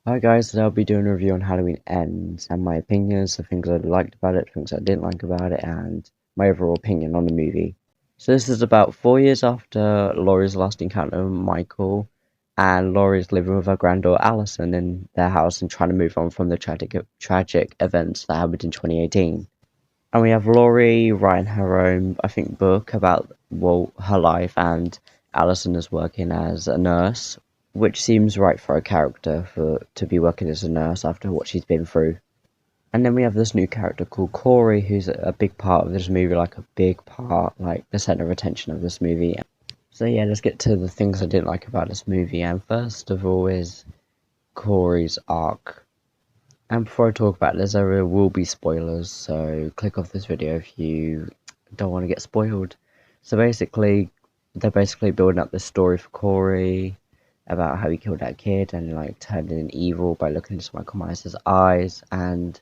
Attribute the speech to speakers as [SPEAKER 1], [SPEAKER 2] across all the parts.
[SPEAKER 1] Hi guys, today I'll be doing a review on Halloween Ends and my opinions, the things I liked about it, things I didn't like about it, and my overall opinion on the movie. So this is about 4 years after Laurie's last encounter with Michael, and Laurie's living with her granddaughter Allison in their house and trying to move on from the tragic events that happened in 2018. And we have Laurie writing her own, I think, book about her life, and Allison is working as a nurse, which seems right for a character for to be working as a nurse after what she's been through. And then we have this new character called Corey, who's a big part of this movie, like a big part, like the center of attention of this movie. So yeah, let's get to the things I didn't like about this movie. And first of all is Corey's arc. And before I talk about this, there will be spoilers, so click off this video if you don't want to get spoiled. So basically, they're basically building up this story for Corey about how he killed that kid and like turned in evil by looking into Michael Myers' eyes, and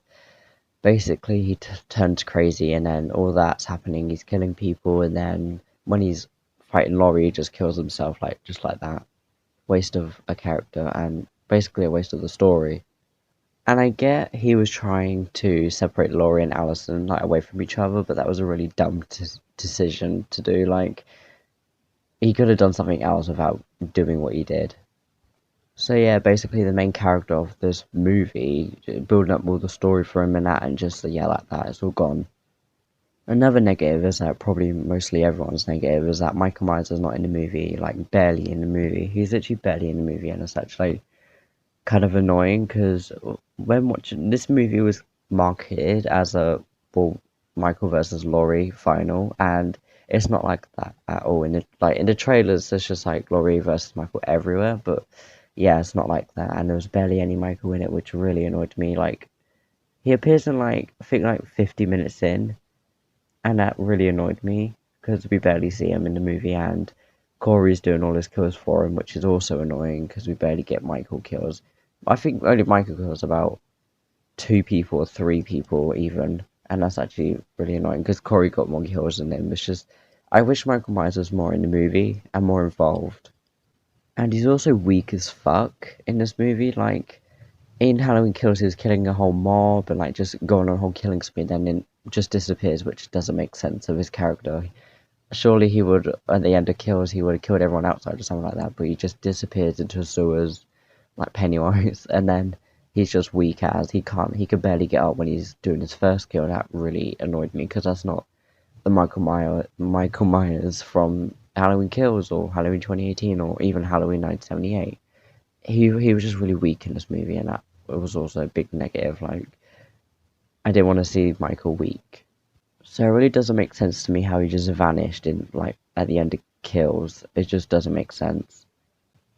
[SPEAKER 1] basically he turns crazy, and then all that's happening, he's killing people, and then when he's fighting Laurie, he just kills himself, like just like that. Waste of a character and basically a waste of the story. And I get he was trying to separate Laurie and Allison like away from each other, but that was a really dumb decision to do. Like he could have done something else without doing what he did. So yeah, basically the main character of this movie, building up all the story for him and that, and just yeah, like that, it's all gone. Another negative is that probably mostly everyone's negative is that Michael Myers is not in the movie, like barely in the movie. He's literally barely in the movie, and it's actually kind of annoying because when watching this movie was marketed as a well, Michael versus Laurie final, and it's not like that at all. In the trailers, there's just like Laurie versus Michael everywhere, but yeah, it's not like that. And there was barely any Michael in it, which really annoyed me. Like he appears in like I think like 50 minutes in, and that really annoyed me because we barely see him in the movie, and Corey's doing all his kills for him, which is also annoying because we barely get Michael kills. I think only Michael kills about two people or three people even, and that's actually really annoying because Corey got more kills than him. It's just I wish Michael Myers was more in the movie and more involved. And he's also weak as fuck in this movie. Like in Halloween Kills, he was killing a whole mob and like just going on a whole killing spree, and then it just disappears, which doesn't make sense of his character. Surely he would, at the end of Kills, he would have killed everyone outside or something like that, but he just disappears into the sewers like Pennywise, and then he's just weak as he could barely get up when he's doing his first kill. That really annoyed me because that's not the Michael Myers from Halloween Kills or Halloween 2018 or even Halloween 1978. He was just really weak in this movie, and that was also a big negative. Like I didn't want to see Michael weak, so it really doesn't make sense to me how he just vanished in like at the end of Kills. It just doesn't make sense.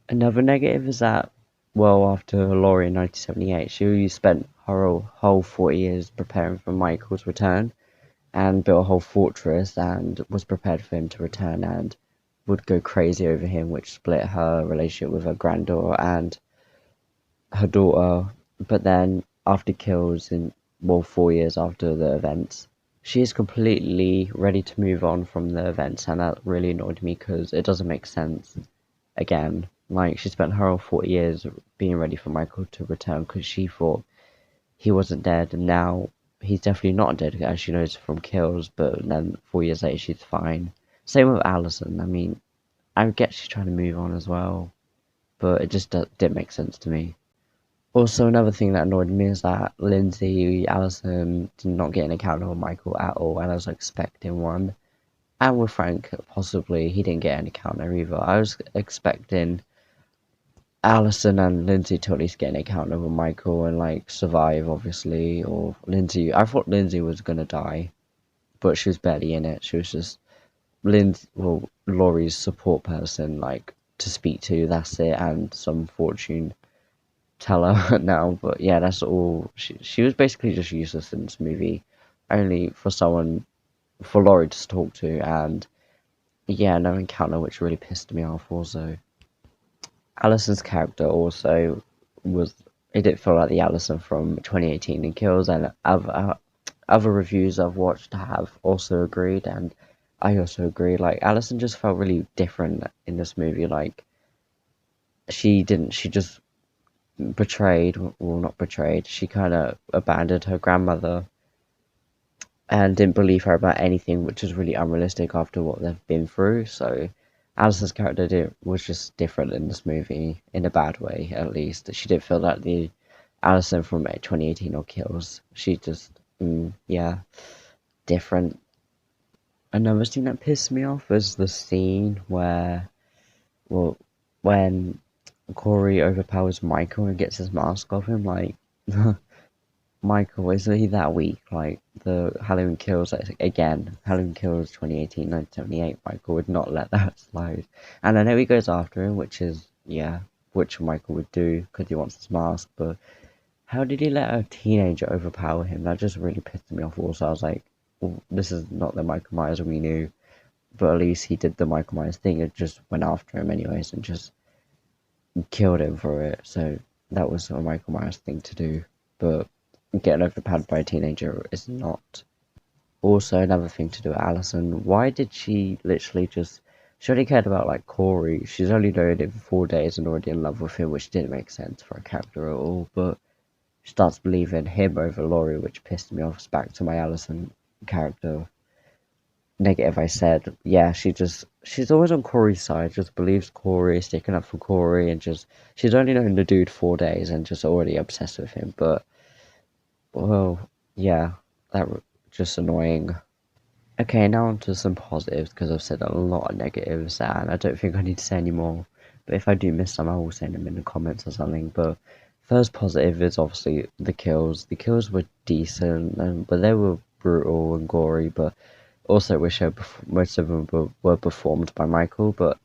[SPEAKER 1] Another negative is that, well, after Laurie in 1978, she spent her whole 40 years preparing for Michael's return and built a whole fortress and was prepared for him to return and would go crazy over him, which split her relationship with her granddaughter and her daughter. But then, after Kills, in well, 4 years after the events, she is completely ready to move on from the events, and that really annoyed me because it doesn't make sense again. Like, she spent her whole 40 years being ready for Michael to return because she thought he wasn't dead, and now he's definitely not dead, as she knows from Kills, but then 4 years later, she's fine. Same with Allison. I mean, I get she's trying to move on as well, but it just didn't make sense to me. Also, another thing that annoyed me is that Lindsay Allison did not get an encounter with Michael at all, and I was expecting one. And with Frank, possibly, he didn't get an encounter either. I was expecting Allison and Lindsay to at least get an encounter with Michael and like survive, obviously. Or Lindsay, I thought Lindsay was gonna die, but she was barely in it. She was just Laurie's support person, like to speak to. That's it, and some fortune teller now. But yeah, that's all. She was basically just useless in this movie, only for Laurie to talk to, and yeah, no encounter, which really pissed me off. Also. Allison's character also was it didn't feel like the Allison from 2018 in Kills, and other reviews I've watched have also agreed, and I also agree. Like Allison just felt really different in this movie. Like she didn't, she just betrayed, well, not betrayed, she kind of abandoned her grandmother and didn't believe her about anything, which is really unrealistic after what they've been through. So Alice's character was just different in this movie, in a bad way, at least. She didn't feel like the Alison from 2018 or Kills. She just, yeah, different. Another thing that pissed me off was the scene where, well, when Corey overpowers Michael and gets his mask off him, like, Michael, isn't he that weak? Like, the Halloween Kills, like, again, Halloween Kills 2018, 1978, Michael would not let that slide. And I know he goes after him, which is, yeah, which Michael would do, because he wants his mask, but how did he let a teenager overpower him? That just really pissed me off also. I was like, well, this is not the Michael Myers we knew, but at least he did the Michael Myers thing and just went after him anyways and just killed him for it. So that was a Michael Myers thing to do, but getting overpowered by a teenager is not. Also, another thing to do with Allison, why did she literally just... She only cared about, like, Corey. She's only known him for 4 days and already in love with him, which didn't make sense for a character at all, but she starts believing him over Laurie, which pissed me off. It's back to my Allison character negative I said. Yeah, she's always on Corey's side, just believes Corey, sticking up for Corey, and just... She's only known the dude 4 days and just already obsessed with him, but... Well, yeah, that just annoying. Okay, now on to some positives, because I've said a lot of negatives, and I don't think I need to say any more. But if I do miss some, I will say them in the comments or something. But first positive is obviously the kills. The kills were decent, but they were brutal and gory, but also wish most of them were performed by Michael, but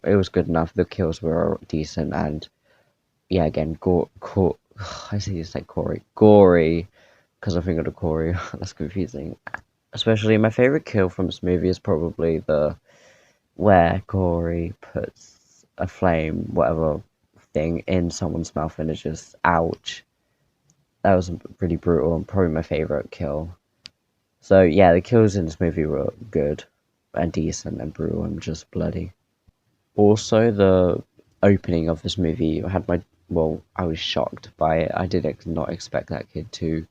[SPEAKER 1] it was good enough. The kills were decent, and yeah, again, I see you say Corey. Gory, because I think of the Corey. That's confusing. Especially my favorite kill from this movie is probably the where Corey puts a flame, whatever thing, in someone's mouth and it's just ouch. That was pretty brutal and probably my favorite kill. So yeah, the kills in this movie were good and decent and brutal and just bloody. Also, the opening of this movie had my... Well, I was shocked by it. I did not expect that kid to...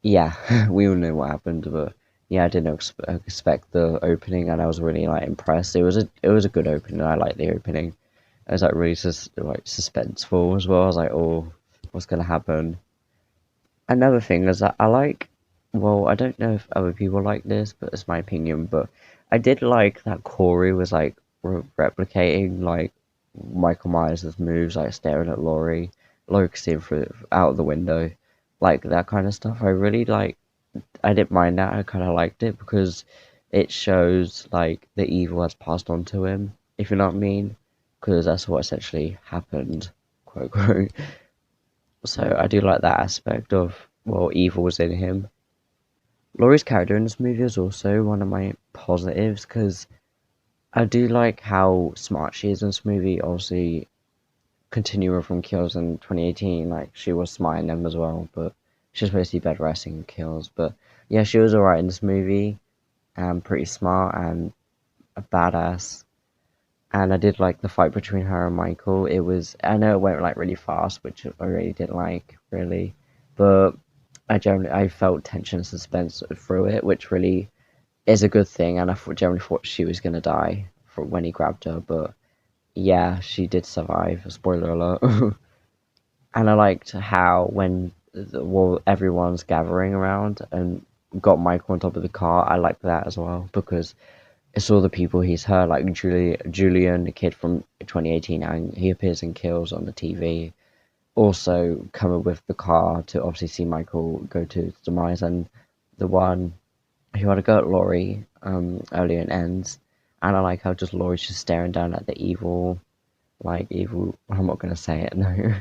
[SPEAKER 1] Yeah, we all know what happened, but yeah, I didn't expect the opening, and I was really like impressed. It was a good opening. I liked the opening. It was like really suspenseful as well. I was like, oh, what's gonna happen? Another thing is that I like... Well, I don't know if other people like this, but it's my opinion. But I did like that Corey was like replicating like Michael Myers' moves, like staring at Laurie could see him through out of the window, like that kind of stuff. I really like... I didn't mind that. I kind of liked it because it shows like the evil has passed on to him, if you know what I mean, because that's what essentially happened, quote unquote. So I do like that aspect of, well, evil was in him. Laurie's character in this movie is also one of my positives because I do like how smart she is in this movie. Obviously, continuing from Kills in 2018, like she was smart in them as well, but she's supposed to be better at Kills. But yeah, she was alright in this movie, and pretty smart and a badass. And I did like the fight between her and Michael. I know it went like really fast, which I really didn't like, really, but I felt tension and suspense through it, which really is a good thing. And generally thought she was gonna die for when he grabbed her, but yeah, she did survive. Spoiler alert. And I liked how when everyone's gathering around and got Michael on top of the car, I liked that as well because it's all the people he's hurt, like Julian, the kid from 2018, and he appears in Kills on the TV. Also coming with the car to obviously see Michael go to his demise, and the one who had a go at Laurie earlier in Ends. And I like how just Laurie's just staring down at the evil, I'm not gonna say it, no.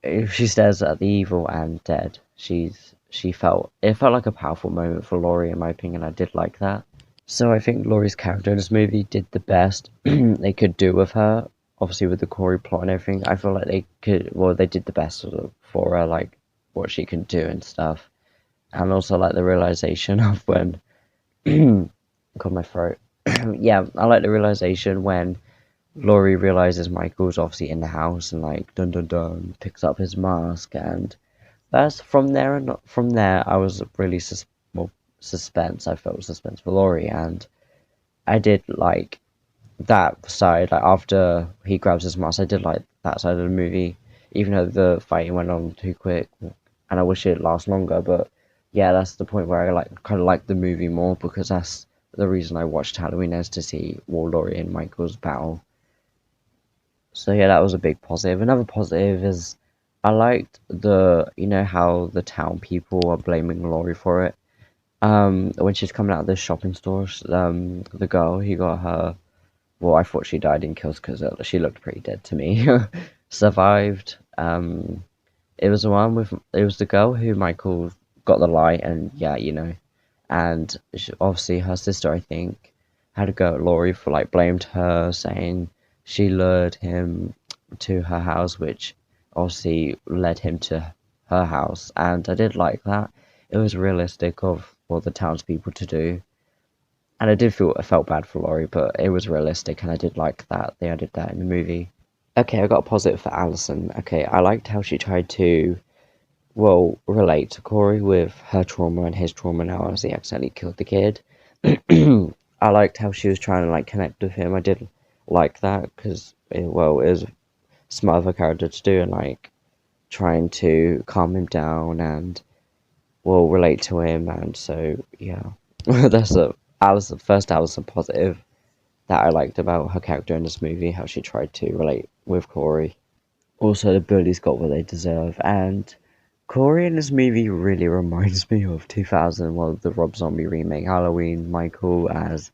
[SPEAKER 1] If she stares at the evil and dead, it felt like a powerful moment for Laurie in my opinion. I did like that. So I think Laurie's character in this movie did the best they could do with her. Obviously with the Corey plot and everything, I feel like they did the best for her, like what she can do and stuff. And also like the realization of when got my throat. Yeah, I like the realization when Laurie realizes Michael's obviously in the house and like dun dun dun picks up his mask, and that's from there. And from there, I was really well, suspense. I felt suspense for Laurie, and I did like that side. Like after he grabs his mask, I did like that side of the movie, even though the fighting went on too quick, and I wish it lasted longer. But yeah, that's the point where I like kind of like the movie more, because that's the reason I watched Halloween, is to see Laurie and Michael's battle. So yeah, that was a big positive. Another positive is I liked how the town people are blaming Laurie for it. When she's coming out of the shopping store, the girl who got her, well, I thought she died in kills because she looked pretty dead to me, survived. It was the girl who Michael got the lie, and yeah, and obviously her sister, I think, had a go at Laurie for like blamed her, saying she lured him to her house, which obviously led him to her house, and I did like that. It was realistic of what the townspeople to do, and I felt bad for Laurie, but it was realistic, and I did like that they added that in the movie. Okay, I got a positive for Allison. Okay, I liked how she tried to, well, relate to Corey with her trauma and his trauma now as he accidentally killed the kid. I liked how she was trying to like connect with him. I did like that because, well, it was smart of a character to do, and like trying to calm him down and, well, relate to him. And so yeah, that's a Allison positive that I liked about her character in this movie, how she tried to relate with Corey. Also, the bullies got what they deserve, and Corey in this movie really reminds me of 2001, the Rob Zombie remake Halloween. Michael, as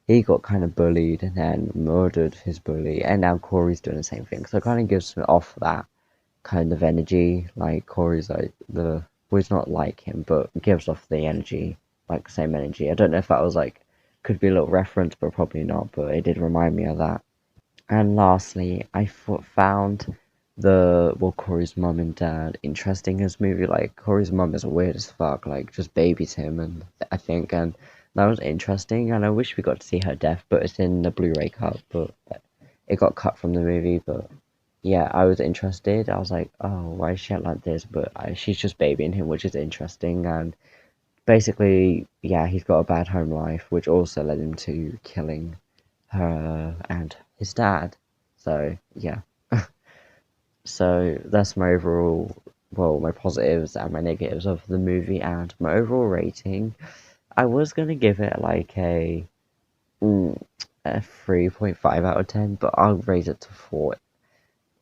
[SPEAKER 1] he got kind of bullied and then murdered his bully, and now Corey's doing the same thing. So it kind of gives me off that kind of energy. Like Corey's like well, he's not like him, but gives off the energy, like the same energy. I don't know if that was like could be a little reference, but probably not. But it did remind me of that. And lastly, found Corey's mum and dad interesting in this movie. Like, Corey's mum is weird as fuck, like, just babies him, and I think, and that was interesting, and I wish we got to see her death, but it's in the Blu-ray cut, but it got cut from the movie, but yeah, I was interested. I was like, oh, why is she like this? But she's just babying him, which is interesting, and basically, yeah, he's got a bad home life, which also led him to killing her and his dad. So, yeah. So that's my overall, well, my positives and my negatives of the movie, and my overall rating. I was gonna give it like mm, a 3.5 out of 10, but I'll raise it to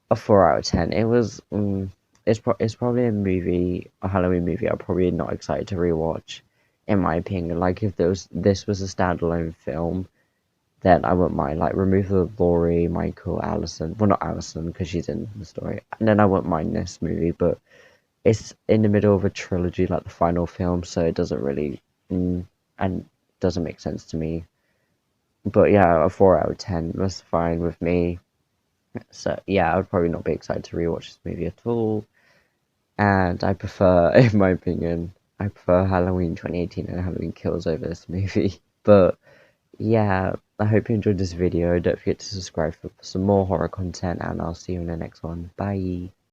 [SPEAKER 1] a 4 out of 10. It's probably a Halloween movie I'm probably not excited to rewatch, in my opinion. Like if this was a standalone film, then I wouldn't mind. Like, remove the Laurie, Michael, Allison. Well, not Allison, because she's in the story. And then I wouldn't mind this movie, but it's in the middle of a trilogy, like the final film, so it doesn't really, and doesn't make sense to me. But yeah, a 4 out of 10 was fine with me. So yeah, I would probably not be excited to rewatch this movie at all. And I prefer, in my opinion, I prefer Halloween 2018 and Halloween Kills over this movie. But yeah, I hope you enjoyed this video. Don't forget to subscribe for some more horror content, and I'll see you in the next one. Bye.